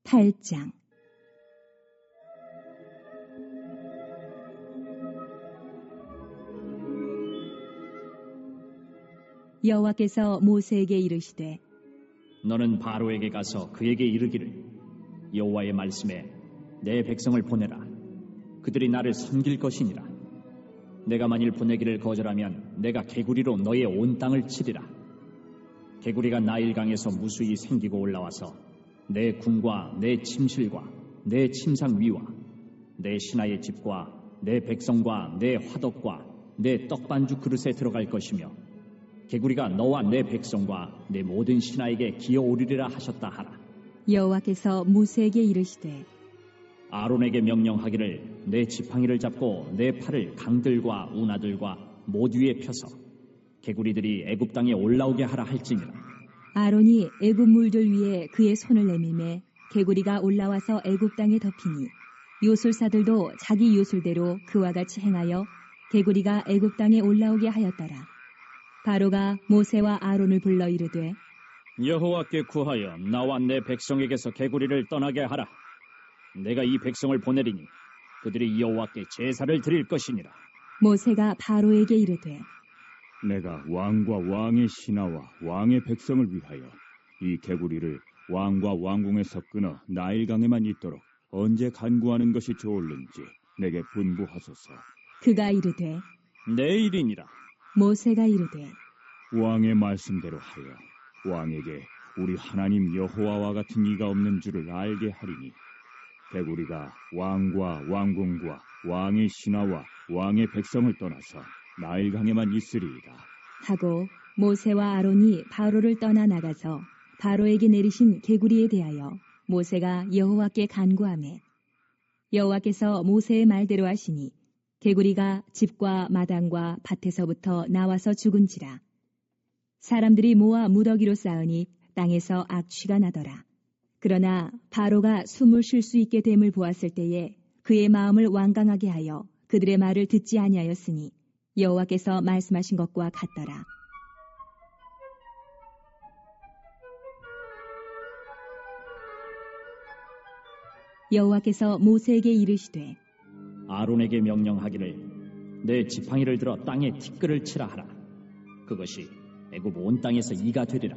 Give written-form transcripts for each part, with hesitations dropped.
8장. 여호와께서 모세에게 이르시되 너는 바로에게 가서 그에게 이르기를 여호와의 말씀에 내 백성을 보내라. 그들이 나를 섬길 것이니라. 내가 만일 보내기를 거절하면 내가 개구리로 너의 온 땅을 치리라. 개구리가 나일강에서 무수히 생기고 올라와서 내 궁과 내 침실과 내 침상 위와 내 신하의 집과 내 백성과 내 화덕과 내 떡반죽 그릇에 들어갈 것이며 개구리가 너와 내 백성과 내 모든 신하에게 기어오르리라 하셨다 하라. 여호와께서 모세에게 이르시되 아론에게 명령하기를 내 지팡이를 잡고 내 팔을 강들과 운하들과 모두 위에 펴서 개구리들이 애굽 땅에 올라오게 하라 할지니라. 아론이 애굽 물들 위에 그의 손을 내밀매 개구리가 올라와서 애굽 땅에 덮이니 요술사들도 자기 요술대로 그와 같이 행하여 개구리가 애굽 땅에 올라오게 하였더라. 바로가 모세와 아론을 불러 이르되 여호와께 구하여 나와 내 백성에게서 개구리를 떠나게 하라. 내가 이 백성을 보내리니 그들이 여호와께 제사를 드릴 것이니라. 모세가 바로에게 이르되 내가 왕과 왕의 신하와 왕의 백성을 위하여 이 개구리를 왕과 왕궁에서 끊어 나일강에만 있도록 언제 간구하는 것이 좋을는지 내게 분부하소서. 그가 이르되 내일이니라. 모세가 이르되 왕의 말씀대로 하여 왕에게 우리 하나님 여호와와 같은 이가 없는 줄을 알게 하리니 개구리가 왕과 왕궁과 왕의 신하와 왕의 백성을 떠나서 나일강에만 있으리이다 하고 모세와 아론이 바로를 떠나 나가서 바로에게 내리신 개구리에 대하여 모세가 여호와께 간구하매 여호와께서 모세의 말대로 하시니 개구리가 집과 마당과 밭에서부터 나와서 죽은지라. 사람들이 모아 무더기로 쌓으니 땅에서 악취가 나더라. 그러나 바로가 숨을 쉴 수 있게 됨을 보았을 때에 그의 마음을 완강하게 하여 그들의 말을 듣지 아니하였으니 여호와께서 말씀하신 것과 같더라. 여호와께서 모세에게 이르시되 아론에게 명령하기를 내 지팡이를 들어 땅에 티끌을 치라 하라. 그것이 애굽 온 땅에서 이가 되리라.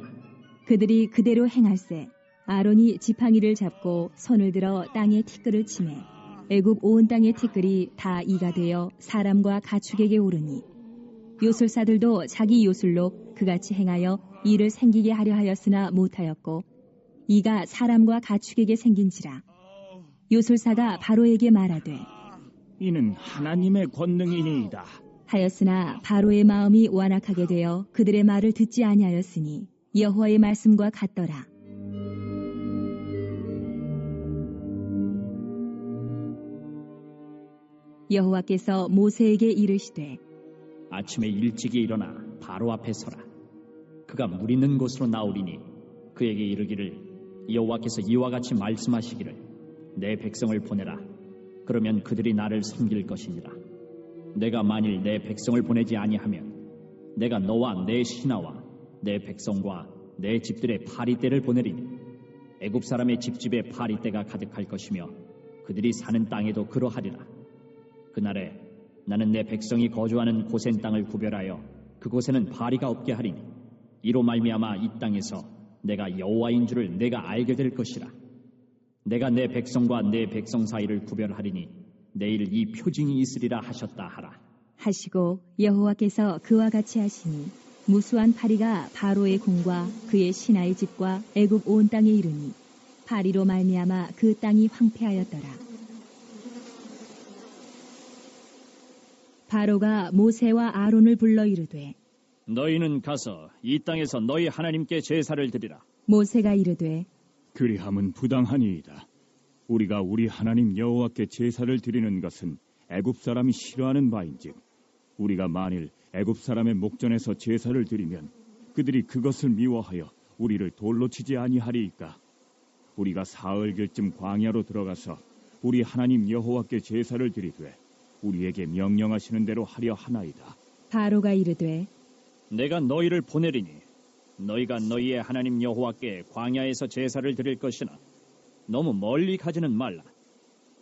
그들이 그대로 행할세. 아론이 지팡이를 잡고 손을 들어 땅에 티끌을 치매 애굽 온 땅의 티끌이 다 이가 되어 사람과 가축에게 오르니 요술사들도 자기 요술로 그같이 행하여 이를 생기게 하려 하였으나 못하였고 이가 사람과 가축에게 생긴지라. 요술사가 바로에게 말하되 이는 하나님의 권능이니이다 하였으나 바로의 마음이 완악하게 되어 그들의 말을 듣지 아니하였으니 여호와의 말씀과 같더라. 여호와께서 모세에게 이르시되 아침에 일찍이 일어나 바로 앞에 서라. 그가 물 있는 곳으로 나오리니 그에게 이르기를 여호와께서 이와 같이 말씀하시기를 내 백성을 보내라. 그러면 그들이 나를 섬길 것이니라. 내가 만일 내 백성을 보내지 아니하면 내가 너와 내 신하와 내 백성과 내 집들의 파리떼를 보내리니 애굽 사람의 집집에 파리떼가 가득할 것이며 그들이 사는 땅에도 그러하리라. 그날에 나는 내 백성이 거주하는 고센 땅을 구별하여 그곳에는 파리가 없게 하리니 이로 말미암아 이 땅에서 내가 여호와인 줄을 내가 알게 될 것이라. 내가 내 백성과 내 백성 사이를 구별하리니 내일 이 표징이 있으리라 하셨다 하라. 하시고 여호와께서 그와 같이 하시니 무수한 파리가 바로의 궁과 그의 신하의 집과 애굽 온 땅에 이르니 파리로 말미암아 그 땅이 황폐하였더라. 바로가 모세와 아론을 불러 이르되 너희는 가서 이 땅에서 너희 하나님께 제사를 드리라. 모세가 이르되 그리함은 부당하니이다. 우리가 우리 하나님 여호와께 제사를 드리는 것은 애굽 사람이 싫어하는 바인즉 우리가 만일 애굽 사람의 목전에서 제사를 드리면 그들이 그것을 미워하여 우리를 돌로 치지 아니하리이까. 우리가 사흘길쯤 광야로 들어가서 우리 하나님 여호와께 제사를 드리되 우리에게 명령하시는 대로 하려 하나이다. 바로가 이르되 내가 너희를 보내리니 너희가 너희의 하나님 여호와께 광야에서 제사를 드릴 것이나 너무 멀리 가지는 말라.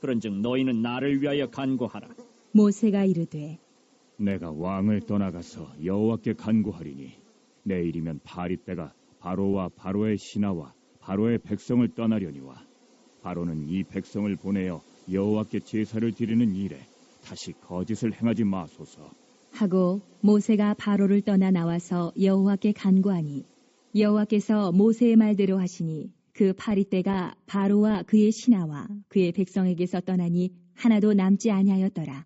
그런즉 너희는 나를 위하여 간구하라. 모세가 이르되 내가 왕을 떠나가서 여호와께 간구하리니 내일이면 바리떼가 바로와 바로의 신하와 바로의 백성을 떠나려니와 바로는 이 백성을 보내어 여호와께 제사를 드리는 일에 다시 거짓을 행하지 마소서. 하고 모세가 바로를 떠나 나와서 여호와께 간구하니 여호와께서 모세의 말대로 하시니 그 파리떼가 바로와 그의 신하와 그의 백성에게서 떠나니 하나도 남지 아니하였더라.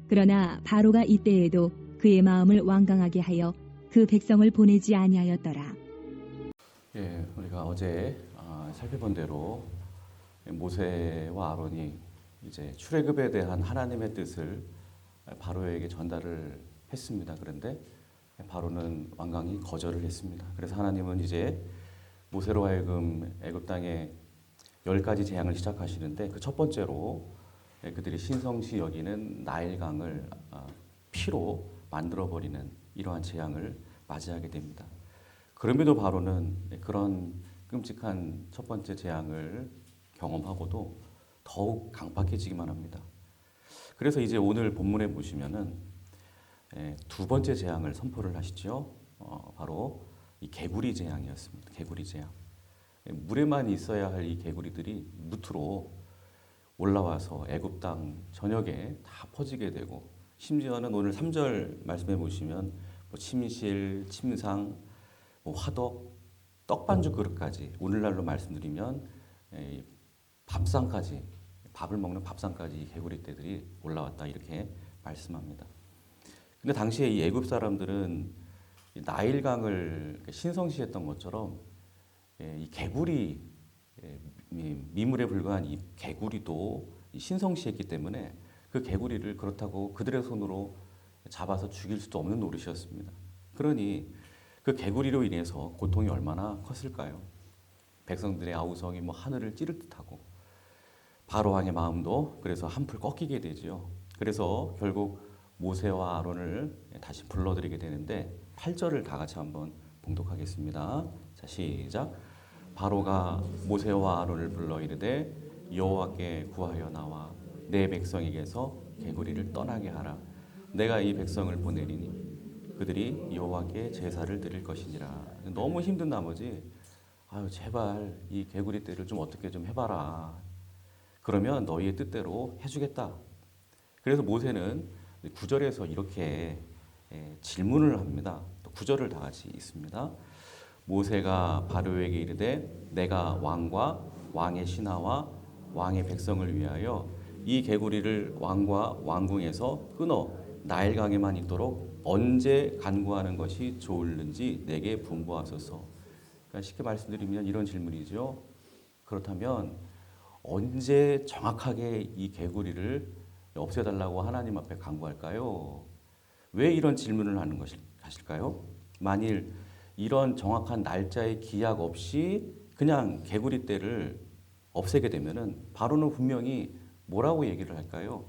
그러나 바로가 이때에도 그의 마음을 완강하게 하여 그 백성을 보내지 아니하였더라. 예, 우리가 어제 살펴본 대로 모세와 아론이 이제 출애굽에 대한 하나님의 뜻을 바로에게 전달을 했습니다. 그런데 바로는 완강히 거절을 했습니다. 그래서 하나님은 이제 모세로 하여금 애굽 땅에 10가지 재앙을 시작하시는데 그 첫 번째로 그들이 신성시 여기는 나일강을 피로 만들어버리는 이러한 재앙을 맞이하게 됩니다. 그럼에도 바로는 그런 끔찍한 첫 번째 재앙을 경험하고도 더욱 강팍해지기만 합니다. 그래서 이제 오늘 본문에 보시면은 두 번째 재앙을 선포를 하시죠. 바로 이 개구리 재앙이었습니다. 개구리 재앙. 물에만 있어야 할 이 개구리들이 무트로 올라와서 애굽 땅 전역에 다 퍼지게 되고, 심지어는 오늘 3절 말씀해 보시면 뭐 침실, 침상, 뭐 화덕, 떡반죽 그릇까지, 오늘날로 말씀드리면 밥상까지, 밥을 먹는 밥상까지 개구리떼들이 올라왔다 이렇게 말씀합니다. 근데 당시에 이 애굽 사람들은 나일강을 신성시했던 것처럼 이 개구리, 미물에 불과한 이 개구리도 신성시했기 때문에 그 개구리를 그렇다고 그들의 손으로 잡아서 죽일 수도 없는 노릇이었습니다. 그러니 그 개구리로 인해서 고통이 얼마나 컸을까요? 백성들의 아우성이 뭐 하늘을 찌를 듯하고 바로 왕의 마음도 그래서 한풀 꺾이게 되죠. 그래서 결국 모세와 아론을 다시 불러들이게 되는데 8절을 다 같이 한번 봉독하겠습니다. 자, 시작. 바로가 모세와 아론을 불러 이르되 여호와께 구하여 나와 내 백성에게서 개구리를 떠나게 하라. 내가 이 백성을 보내리니 그들이 여호와께 제사를 드릴 것이니라. 너무 힘든 나머지 아유 제발 이 개구리 떼를 좀 어떻게 좀 해봐라. 그러면 너희의 뜻대로 해주겠다. 그래서 모세는 9절에서 이렇게 질문을 합니다. 또 9절을 다 같이 읽습니다. 모세가 바로에게 이르되 내가 왕과 왕의 신하와 왕의 백성을 위하여 이 개구리를 왕과 왕궁에서 끊어 나일강에만 있도록 언제 간구하는 것이 좋을는지 내게 분부하소서. 그러니까 쉽게 말씀드리면 이런 질문이죠. 그렇다면 언제 정확하게 이 개구리를 없애달라고 하나님 앞에 간구할까요? 왜 이런 질문을 하는 것일까요? 만일 이런 정확한 날짜의 기약 없이 그냥 개구리 떼를 없애게 되면은 바로는 분명히 뭐라고 얘기를 할까요?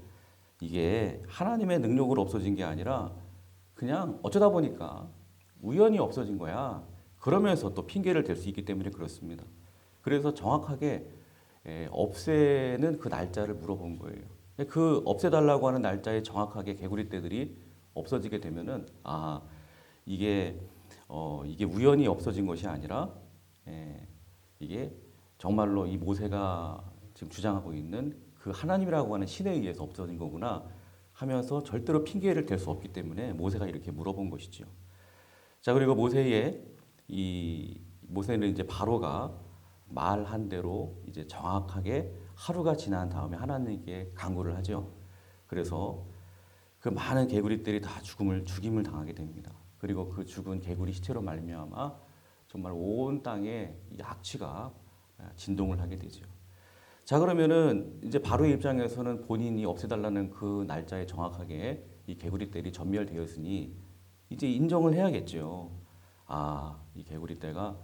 이게 하나님의 능력으로 없어진 게 아니라 그냥 어쩌다 보니까 우연히 없어진 거야. 그러면서 또 핑계를 댈 수 있기 때문에 그렇습니다. 그래서 정확하게 없애는 그 날짜를 물어본 거예요. 그 없애달라고 하는 날짜에 정확하게 개구리 떼들이 없어지게 되면은 이게 우연히 없어진 것이 아니라 이게 정말로 이 모세가 지금 주장하고 있는 그 하나님이라고 하는 신에 의해서 없어진 거구나 하면서 절대로 핑계를 댈 수 없기 때문에 모세가 이렇게 물어본 것이죠. 자, 그리고 모세는 이제 바로가 말한 대로 이제 정확하게 하루가 지난 다음에 하나님께 간구를 하죠. 그래서 그 많은 개구리들이 다 죽임을 당하게 됩니다. 그리고 그 죽은 개구리 시체로 말미암아 정말 온 땅에 이 악취가 진동을 하게 되죠. 자, 그러면은 이제 바로의 입장에서는 본인이 없애달라는 그 날짜에 정확하게 이 개구리떼들이 전멸되었으니 이제 인정을 해야겠죠. 이 개구리떼가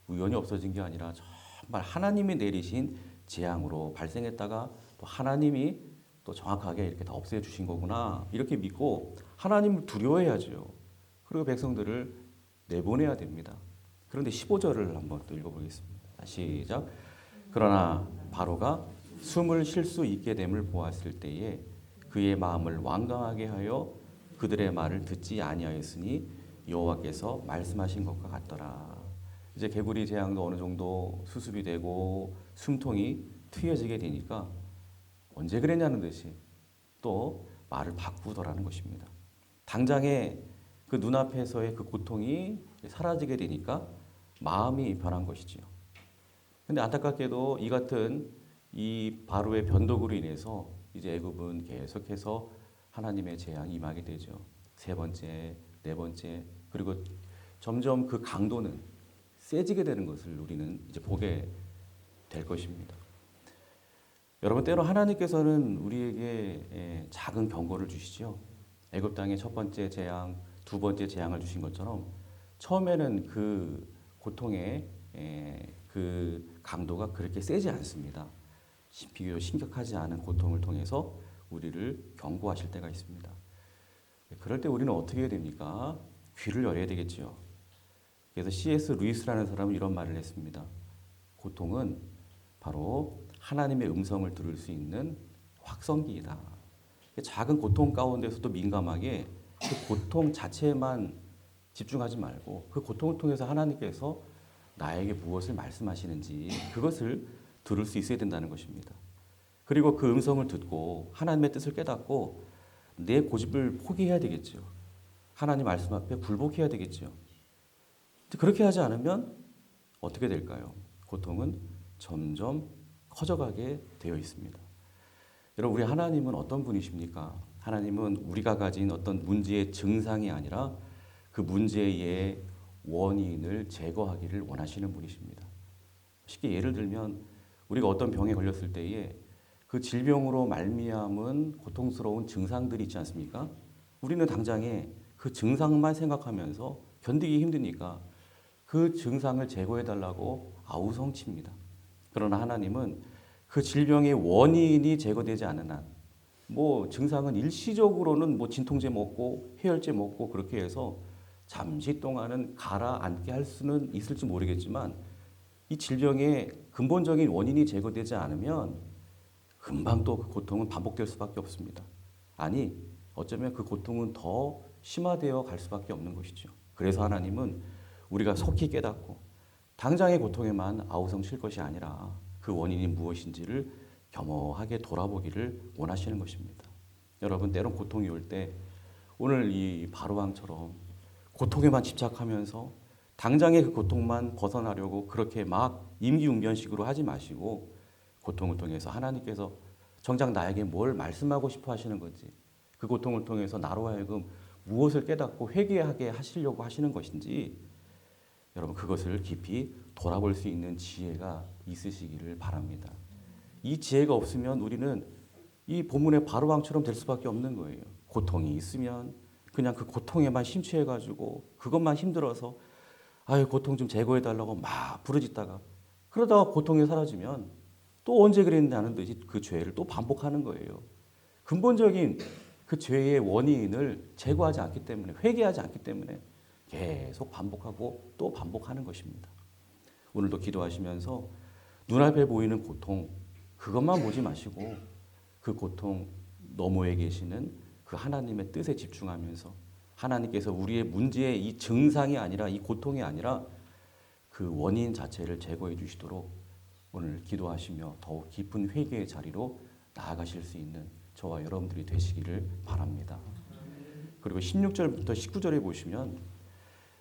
우연히 없어진 게 아니라 정말 하나님이 내리신 재앙으로 발생했다가 또 하나님이 또 정확하게 이렇게 다 없애주신 거구나 이렇게 믿고 하나님을 두려워해야죠. 그리고 백성들을 내보내야 됩니다. 그런데 15절을 한번 또 읽어보겠습니다. 시작. 그러나 바로가 숨을 쉴 수 있게 됨을 보았을 때에 그의 마음을 완강하게 하여 그들의 말을 듣지 아니하였으니 여호와께서 말씀하신 것과 같더라. 이제 개구리 재앙도 어느 정도 수습이 되고 숨통이 트여지게 되니까 언제 그랬냐는 듯이 또 말을 바꾸더라는 것입니다. 당장에 그 눈앞에서의 그 고통이 사라지게 되니까 마음이 변한 것이지요. 근데 안타깝게도 이 같은 이 바로의 변덕으로 인해서 이제 애굽은 계속해서 하나님의 재앙이 임하게 되죠. 세 번째, 네 번째, 그리고 점점 그 강도는 세지게 되는 것을 우리는 이제 보게 될 것입니다. 여러분, 때로 하나님께서는 우리에게 작은 경고를 주시죠. 애굽 땅의 첫 번째 재앙, 두 번째 재앙을 주신 것처럼 처음에는 그 고통의 그 강도가 그렇게 세지 않습니다. 비교적 심각하지 않은 고통을 통해서 우리를 경고하실 때가 있습니다. 그럴 때 우리는 어떻게 해야 됩니까? 귀를 열어야 되겠죠. 그래서 C.S. 루이스라는 사람은 이런 말을 했습니다. 고통은 바로 하나님의 음성을 들을 수 있는 확성기이다. 작은 고통 가운데서도 민감하게 그 고통 자체에만 집중하지 말고 그 고통을 통해서 하나님께서 나에게 무엇을 말씀하시는지 그것을 들을 수 있어야 된다는 것입니다. 그리고 그 음성을 듣고 하나님의 뜻을 깨닫고 내 고집을 포기해야 되겠죠. 하나님 말씀 앞에 굴복해야 되겠죠. 그렇게 하지 않으면 어떻게 될까요? 고통은 점점 커져가게 되어 있습니다. 여러분, 우리 하나님은 어떤 분이십니까? 하나님은 우리가 가진 어떤 문제의 증상이 아니라 그 문제의 원인을 제거하기를 원하시는 분이십니다. 쉽게 예를 들면 우리가 어떤 병에 걸렸을 때에 그 질병으로 말미암은 고통스러운 증상들이 있지 않습니까? 우리는 당장에 그 증상만 생각하면서 견디기 힘드니까 그 증상을 제거해달라고 아우성칩니다. 그러나 하나님은 그 질병의 원인이 제거되지 않은 한, 증상은 일시적으로는 진통제 먹고 해열제 먹고 그렇게 해서 잠시 동안은 가라앉게 할 수는 있을지 모르겠지만 이 질병의 근본적인 원인이 제거되지 않으면 금방 또 그 고통은 반복될 수밖에 없습니다. 아니, 어쩌면 그 고통은 더 심화되어 갈 수밖에 없는 것이죠. 그래서 하나님은 우리가 속히 깨닫고 당장의 고통에만 아우성칠 것이 아니라 그 원인이 무엇인지를 겸허하게 돌아보기를 원하시는 것입니다. 여러분, 때론 고통이 올 때 오늘 이 바로왕처럼 고통에만 집착하면서 당장의 그 고통만 벗어나려고 그렇게 막 임기응변식으로 하지 마시고 고통을 통해서 하나님께서 정작 나에게 뭘 말씀하고 싶어 하시는 건지, 그 고통을 통해서 나로 하여금 무엇을 깨닫고 회개하게 하시려고 하시는 것인지 여러분, 그것을 깊이 돌아볼 수 있는 지혜가 있으시기를 바랍니다. 이 지혜가 없으면 우리는 이 본문의 바로왕처럼 될 수밖에 없는 거예요. 고통이 있으면 그냥 그 고통에만 심취해가지고 그것만 힘들어서 고통 좀 제거해달라고 막 부르짖다가 그러다가 고통이 사라지면 또 언제 그랬냐는 듯이 그 죄를 또 반복하는 거예요. 근본적인 그 죄의 원인을 제거하지 않기 때문에, 회개하지 않기 때문에 계속 반복하고 또 반복하는 것입니다. 오늘도 기도하시면서 눈앞에 보이는 고통, 그것만 보지 마시고 그 고통 너머에 계시는 그 하나님의 뜻에 집중하면서 하나님께서 우리의 문제의 이 증상이 아니라, 이 고통이 아니라 그 원인 자체를 제거해 주시도록 오늘 기도하시며 더욱 깊은 회개의 자리로 나아가실 수 있는 저와 여러분들이 되시기를 바랍니다. 그리고 16절부터 19절에 보시면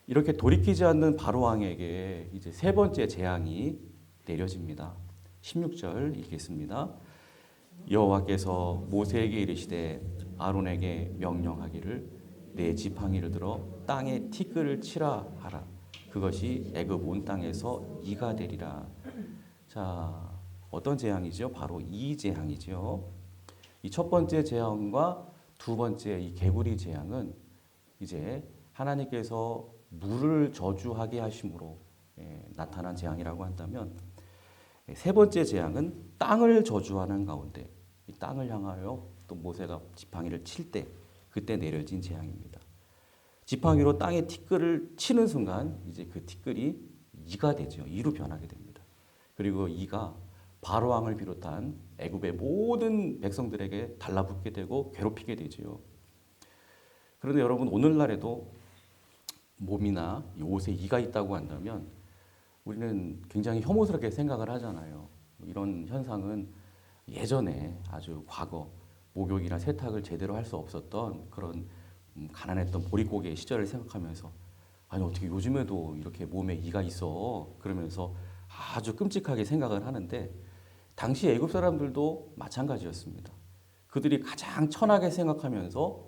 이렇게 돌이키지 않는 바로왕에게 이제 세 번째 재앙이 내려집니다. 16절 읽겠습니다. 여호와께서 모세에게 이르시되 아론에게 명령하기를 내 지팡이를 들어 땅에 티끌을 치라 하라. 그것이 애굽 온 땅에서 이가 되리라. 자, 어떤 재앙이죠? 바로 이 재앙이죠. 이 첫 번째 재앙과 두 번째 이 개구리 재앙은 이제 하나님께서 물을 저주하게 하심으로 나타난 재앙이라고 한다면, 세 번째 재앙은 땅을 저주하는 가운데 이 땅을 향하여 또 모세가 지팡이를 칠 때 그때 내려진 재앙입니다. 지팡이로 땅에 티끌을 치는 순간 이제 그 티끌이 이가 되죠. 이로 변하게 됩니다. 그리고 이가 바로 왕을 비롯한 애굽의 모든 백성들에게 달라붙게 되고 괴롭히게 되지요. 그런데 여러분 오늘날에도 몸이나 이 옷에 이가 있다고 한다면 우리는 굉장히 혐오스럽게 생각을 하잖아요. 이런 현상은 예전에 아주 과거 목욕이나 세탁을 제대로 할 수 없었던 그런 가난했던 보릿고개 시절을 생각하면서 아니 어떻게 요즘에도 이렇게 몸에 이가 있어 그러면서 아주 끔찍하게 생각을 하는데 당시 애굽 사람들도 마찬가지였습니다. 그들이 가장 천하게 생각하면서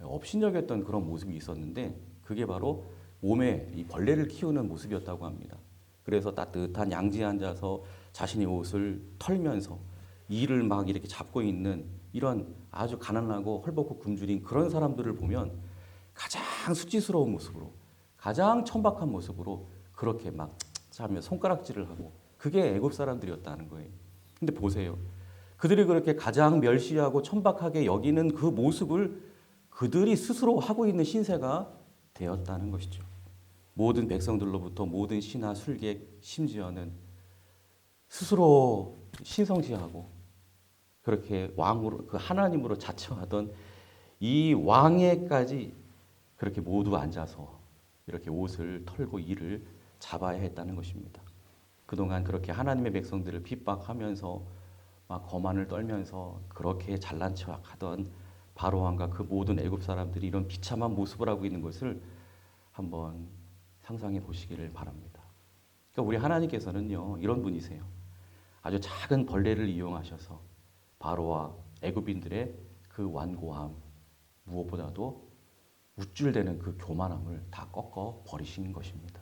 업신여겼던 그런 모습이 있었는데 그게 바로 몸에 이 벌레를 키우는 모습이었다고 합니다. 그래서 따뜻한 양지에 앉아서 자신의 옷을 털면서 이를 막 이렇게 잡고 있는 이런 아주 가난하고 헐벗고 굶주린 그런 사람들을 보면 가장 수치스러운 모습으로 가장 천박한 모습으로 그렇게 막 하며 손가락질을 하고 그게 애굽 사람들이었다는 거예요. 근데 보세요. 그들이 그렇게 가장 멸시하고 천박하게 여기는 그 모습을 그들이 스스로 하고 있는 신세가 되었다는 것이죠. 모든 백성들로부터 모든 신하, 술객, 심지어는 스스로 신성시하고 그렇게 왕으로 그 하나님으로 자처하던 이 왕에까지 그렇게 모두 앉아서 이렇게 옷을 털고 이를 잡아야 했다는 것입니다. 그동안 그렇게 하나님의 백성들을 핍박하면서 막 거만을 떨면서 그렇게 잘난 척하던 바로 왕과 그 모든 애굽 사람들이 이런 비참한 모습을 하고 있는 것을 한번 상상해 보시기를 바랍니다. 그러니까 우리 하나님께서는요 이런 분이세요. 아주 작은 벌레를 이용하셔서 바로와 애굽인들의 그 완고함 무엇보다도 우쭐대는 그 교만함을 다 꺾어 버리시는 것입니다.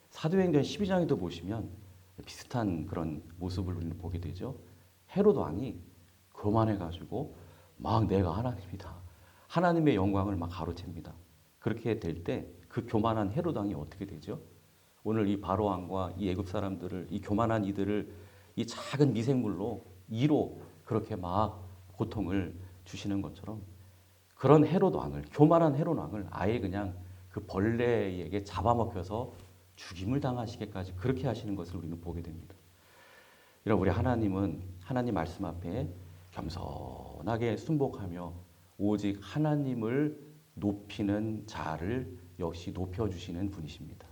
사도행전 12장에도 보시면 비슷한 그런 모습을 우리는 보게 되죠. 헤롯 왕이 교만해가지고 막 내가 하나님이다. 하나님의 영광을 막 가로챕니다. 그렇게 될 때 그 교만한 헤롯 왕이 어떻게 되죠? 오늘 이 바로 왕과 이 애굽 사람들을 이 교만한 이들을 이 작은 미생물로 이로 그렇게 막 고통을 주시는 것처럼 그런 헤롯 왕을 교만한 헤롯 왕을 아예 그냥 그 벌레에게 잡아먹혀서 죽임을 당하시게까지 그렇게 하시는 것을 우리는 보게 됩니다. 이런 우리 하나님은 하나님 말씀 앞에 겸손하게 순복하며 오직 하나님을 높이는 자를 역시 높여주시는 분이십니다.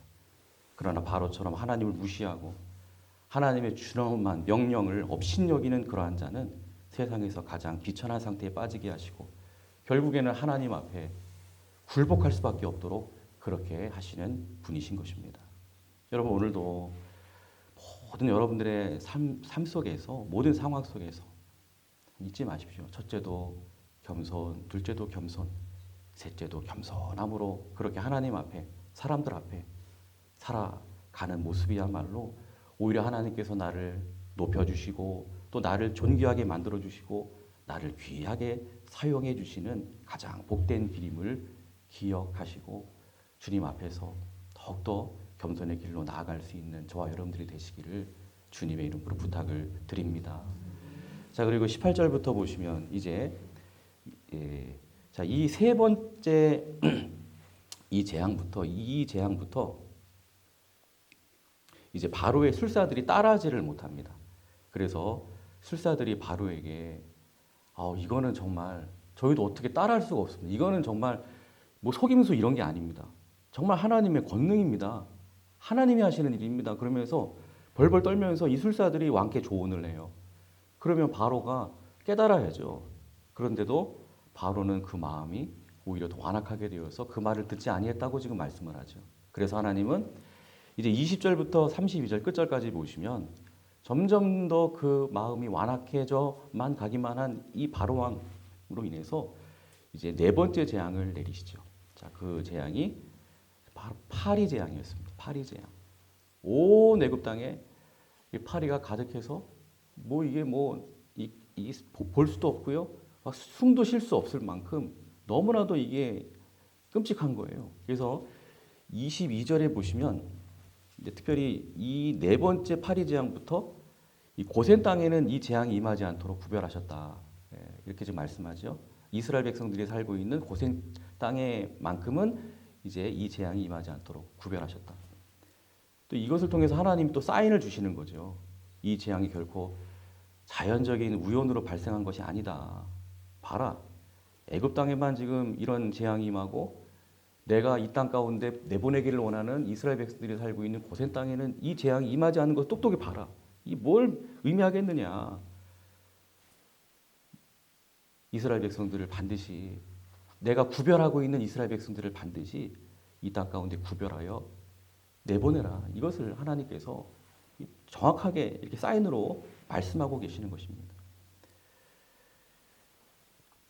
그러나 바로처럼 하나님을 무시하고 하나님의 준엄한 명령을 업신여기는 그러한 자는 세상에서 가장 비천한 상태에 빠지게 하시고 결국에는 하나님 앞에 굴복할 수밖에 없도록 그렇게 하시는 분이신 것입니다. 여러분 오늘도 모든 여러분들의 삶 속에서 모든 상황 속에서 잊지 마십시오. 첫째도 겸손, 둘째도 겸손, 셋째도 겸손함으로 그렇게 하나님 앞에 사람들 앞에 살아가는 모습이야말로 오히려 하나님께서 나를 높여주시고 또 나를 존귀하게 만들어주시고 나를 귀하게 사용해 주시는 가장 복된 길임을 기억하시고 주님 앞에서 더욱더 겸손의 길로 나아갈 수 있는 저와 여러분들이 되시기를 주님의 이름으로 부탁을 드립니다. 자, 그리고 18절부터 보시면 이제 자, 이 세 번째 이 재앙부터 이제 바로의 술사들이 따라하지를 못합니다. 그래서 술사들이 바로에게 이거는 정말 저희도 어떻게 따라할 수가 없습니다. 이거는 정말 뭐 속임수 이런 게 아닙니다. 정말 하나님의 권능입니다. 하나님이 하시는 일입니다. 그러면서 벌벌 떨면서 이 술사들이 왕께 조언을 해요. 그러면 바로가 깨달아야죠. 그런데도 바로는 그 마음이 오히려 더 완악하게 되어서 그 말을 듣지 아니했다고 지금 말씀을 하죠. 그래서 하나님은 이제 20절부터 32절 끝절까지 보시면 점점 더 그 마음이 완악해져만 가기만 한 이 바로 왕으로 인해서 이제 네 번째 재앙을 내리시죠. 자, 그 재앙이 바로 파리 재앙이었습니다. 파리 재앙. 온 애굽 땅에 이 파리가 가득해서 뭐 이게 뭐 볼 수도 없고요. 막 숨도 쉴 수 없을 만큼 너무나도 이게 끔찍한 거예요. 그래서 22절에 보시면 이제 특별히 이 네 번째 파리 재앙부터 이 고센 땅에는 이 재앙이 임하지 않도록 구별하셨다. 이렇게 지금 말씀하죠. 이스라엘 백성들이 살고 있는 고센 땅에만큼은 이제 이 재앙이 임하지 않도록 구별하셨다. 또 이것을 통해서 하나님이 또 사인을 주시는 거죠. 이 재앙이 결코 자연적인 우연으로 발생한 것이 아니다. 봐라. 애굽 땅에만 지금 이런 재앙이 임하고 내가 이 땅 가운데 내보내기를 원하는 이스라엘 백성들이 살고 있는 고센 땅에는 이 재앙이 임하지 않는 것 똑똑히 봐라. 이 뭘 의미하겠느냐. 이스라엘 백성들을 반드시 내가 구별하고 있는 이스라엘 백성들을 반드시 이 땅 가운데 구별하여 내보내라. 이것을 하나님께서 정확하게 이렇게 사인으로 말씀하고 계시는 것입니다.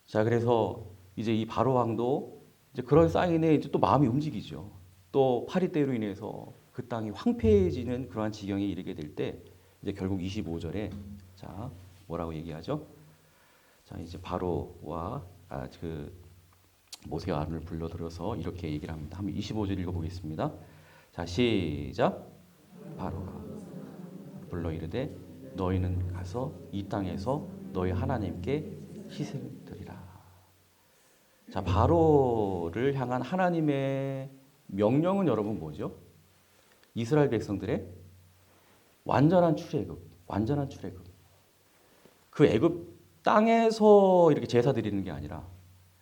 자, 그래서 이제 이 바로 왕도 이제 그런 사인에 이제 또 마음이 움직이죠. 또 파리 때로 인해서 그 땅이 황폐해지는 그러한 지경에 이르게 될 때 이제 결국 25절에 자, 뭐라고 얘기하죠? 자, 이제 바로와 그 모세와 아론을 불러들여서 이렇게 얘기를 합니다. 한번 25절 읽어보겠습니다. 자, 시작. 바로가 불러 이르되 너희는 가서 이 땅에서 너희 하나님께 희생드리라. 자, 바로를 향한 하나님의 명령은 여러분 뭐죠? 이스라엘 백성들의 완전한 출애굽, 완전한 출애굽. 그 애굽 땅에서 이렇게 제사 드리는 게 아니라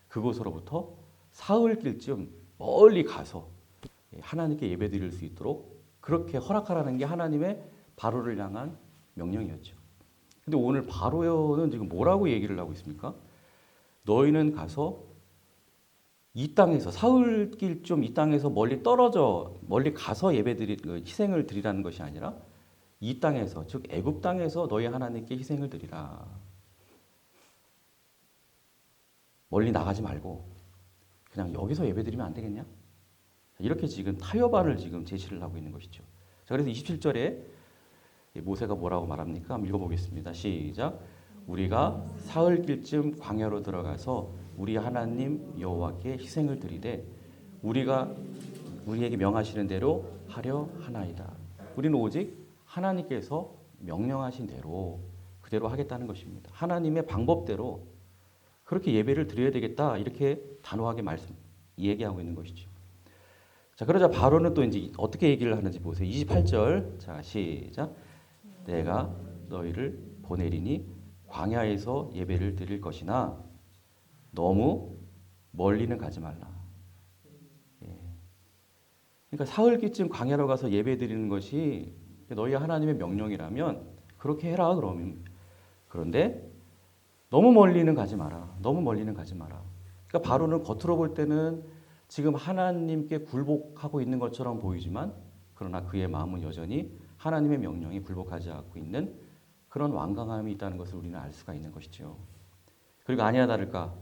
그곳으로부터 사흘길쯤 멀리 가서 하나님께 예배 드릴 수 있도록 그렇게 허락하라는 게 하나님의 바로를 향한 명령이었죠. 근데 오늘 바로는 지금 뭐라고 얘기를 하고 있습니까? 너희는 가서 이 땅에서 사흘길 좀 이 땅에서 멀리 가서 희생을 드리라는 것이 아니라 이 땅에서 즉 애굽 땅에서 너희 하나님께 희생을 드리라. 멀리 나가지 말고 그냥 여기서 예배드리면 안 되겠냐? 이렇게 지금 타협안을 지금 제시를 하고 있는 것이죠. 자, 그래서 27절에 모세가 뭐라고 말합니까? 한번 읽어보겠습니다. 시작. 우리가 사흘길쯤 광야로 들어가서 우리 하나님 여호와께 희생을 드리되 우리에게 명하시는 대로 하려 하나이다. 우리는 오직 하나님께서 명령하신 대로 그대로 하겠다는 것입니다. 하나님의 방법대로 그렇게 예배를 드려야 되겠다. 이렇게 단호하게 얘기하고 있는 것이죠. 자, 그러자 바로는 또 이제 어떻게 얘기를 하는지 보세요. 28절. 자, 시작. 내가 너희를 보내리니 광야에서 예배를 드릴 것이나 너무 멀리는 가지 말라. 예. 그러니까 사흘기쯤 광야로 가서 예배 드리는 것이 너희 하나님의 명령이라면 그렇게 해라. 그러면 그런데 너무 멀리는 가지 마라. 너무 멀리는 가지 마라. 그러니까 바로는 겉으로 볼 때는 지금 하나님께 굴복하고 있는 것처럼 보이지만 그러나 그의 마음은 여전히 하나님의 명령에 굴복하지 않고 있는 그런 완강함이 있다는 것을 우리는 알 수가 있는 것이죠. 그리고 아니나 다를까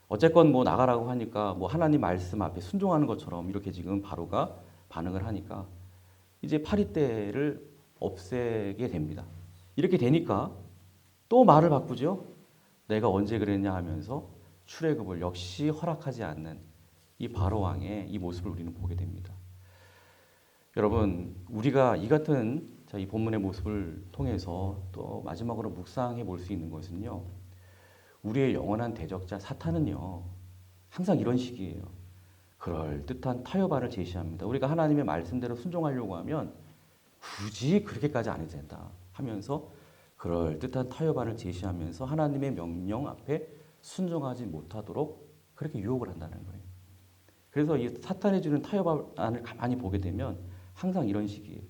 어쨌건 뭐 나가라고 하니까 뭐 하나님 말씀 앞에 순종하는 것처럼 이렇게 지금 바로가 반응을 하니까 이제 파리떼를 없애게 됩니다. 이렇게 되니까 또 말을 바꾸죠. 내가 언제 그랬냐 하면서 출애굽을 역시 허락하지 않는 이 바로 왕의 이 모습을 우리는 보게 됩니다. 여러분, 우리가 이 같은 이 본문의 모습을 통해서 또 마지막으로 묵상해 볼 수 있는 것은요. 우리의 영원한 대적자 사탄은요. 항상 이런 식이에요. 그럴듯한 타협안을 제시합니다. 우리가 하나님의 말씀대로 순종하려고 하면 굳이 그렇게까지 안 해도 된다 하면서 그럴듯한 타협안을 제시하면서 하나님의 명령 앞에 순종하지 못하도록 그렇게 유혹을 한다는 거예요. 그래서 이 사탄이 주는 타협안을 가만히 보게 되면 항상 이런 식이에요.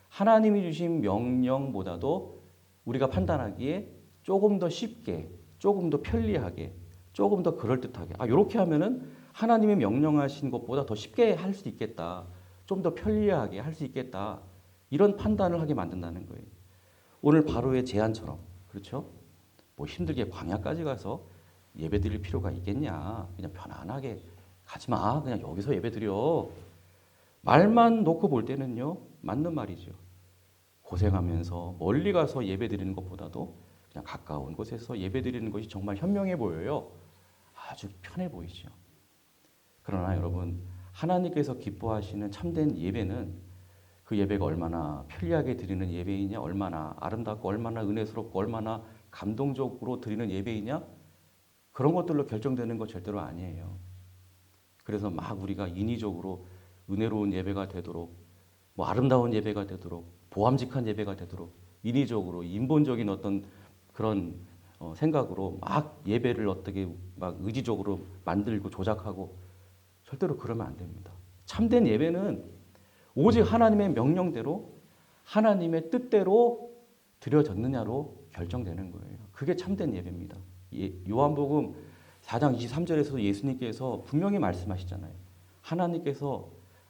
하나님이 주신 명령보다도 우리가 판단하기에 조금 더 쉽게, 조금 더 편리하게, 조금 더 그럴듯하게 이렇게 하면은 하나님의 명령하신 것보다 더 쉽게 할 수 있겠다. 좀 더 편리하게 할 수 있겠다. 이런 판단을 하게 만든다는 거예요. 오늘 바로의 제안처럼 그렇죠? 뭐 힘들게 광야까지 가서 예배 드릴 필요가 있겠냐. 그냥 편안하게 가지 마. 그냥 여기서 예배 드려. 말만 놓고 볼 때는요. 맞는 말이죠. 고생하면서 멀리 가서 예배 드리는 것보다도 그냥 가까운 곳에서 예배 드리는 것이 정말 현명해 보여요. 아주 편해 보이죠. 그러나 여러분, 하나님께서 기뻐하시는 참된 예배는 그 예배가 얼마나 편리하게 드리는 예배이냐, 얼마나 아름답고 얼마나 은혜스럽고 얼마나 감동적으로 드리는 예배이냐, 그런 것들로 결정되는 것 절대로 아니에요. 그래서 막 우리가 인위적으로 은혜로운 예배가 되도록, 뭐 아름다운 예배가 되도록, 보암직한 예배가 되도록 인위적으로 인본적인 어떤 그런 생각으로 막 예배를 어떻게 막 의지적으로 만들고 조작하고 절대로 그러면 안 됩니다. 참된 예배는 오직 하나님의 명령대로 하나님의 뜻대로 드려졌느냐로 결정되는 거예요. 그게 참된 예배입니다. 요한복음 4장 23절에서 예수님께서 분명히 말씀하시잖아요.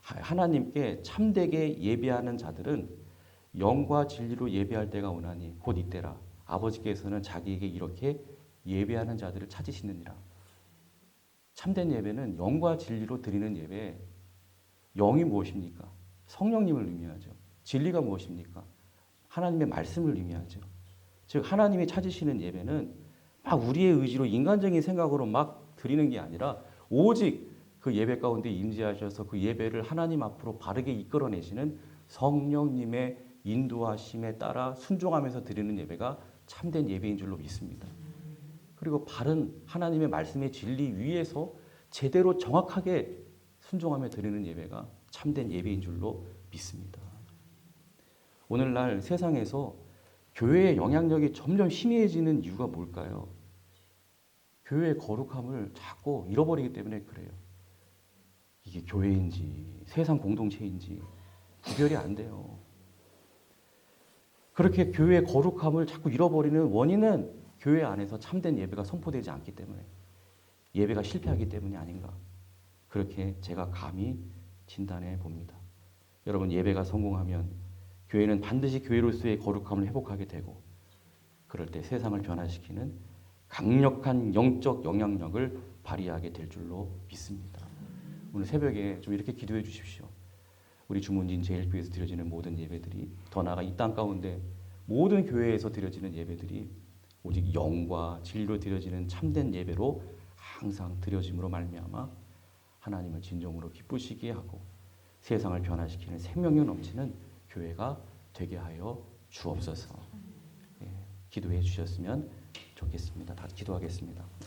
하나님께 참되게 예배하는 자들은 영과 진리로 예배할 때가 오나니 곧 이때라. 아버지께서는 자기에게 이렇게 예배하는 자들을 찾으시느니라. 참된 예배는 영과 진리로 드리는 예배. 영이 무엇입니까? 성령님을 의미하죠. 진리가 무엇입니까? 하나님의 말씀을 의미하죠. 즉 하나님이 찾으시는 예배는 막 우리의 의지로 인간적인 생각으로 막 드리는 게 아니라 오직 그 예배 가운데 임재하셔서 그 예배를 하나님 앞으로 바르게 이끌어내시는 성령님의 인도하심에 따라 순종하면서 드리는 예배가 참된 예배인 줄로 믿습니다. 그리고 바른 하나님의 말씀의 진리 위에서 제대로 정확하게 순종하며 드리는 예배가 참된 예배인 줄로 믿습니다. 오늘날 세상에서 교회의 영향력이 점점 희미해지는 이유가 뭘까요? 교회의 거룩함을 자꾸 잃어버리기 때문에 그래요. 이게 교회인지 세상 공동체인지 구별이 안 돼요. 그렇게 교회의 거룩함을 자꾸 잃어버리는 원인은 교회 안에서 참된 예배가 선포되지 않기 때문에 예배가 실패하기 때문이 아닌가. 그렇게 제가 감히 진단해 봅니다. 여러분 예배가 성공하면 교회는 반드시 교회로서의 거룩함을 회복하게 되고 그럴 때 세상을 변화시키는 강력한 영적 영향력을 발휘하게 될 줄로 믿습니다. 오늘 새벽에 좀 이렇게 기도해 주십시오. 우리 주문진 제1교회에서 드려지는 모든 예배들이 더 나아가 이 땅 가운데 모든 교회에서 드려지는 예배들이 오직 영과 진리로 드려지는 참된 예배로 항상 드려짐으로 말미암아 하나님을 진정으로 기쁘시게 하고 세상을 변화시키는 생명력 넘치는 교회가 되게 하여 주옵소서. 기도해 주셨으면 좋겠습니다. 다 기도하겠습니다.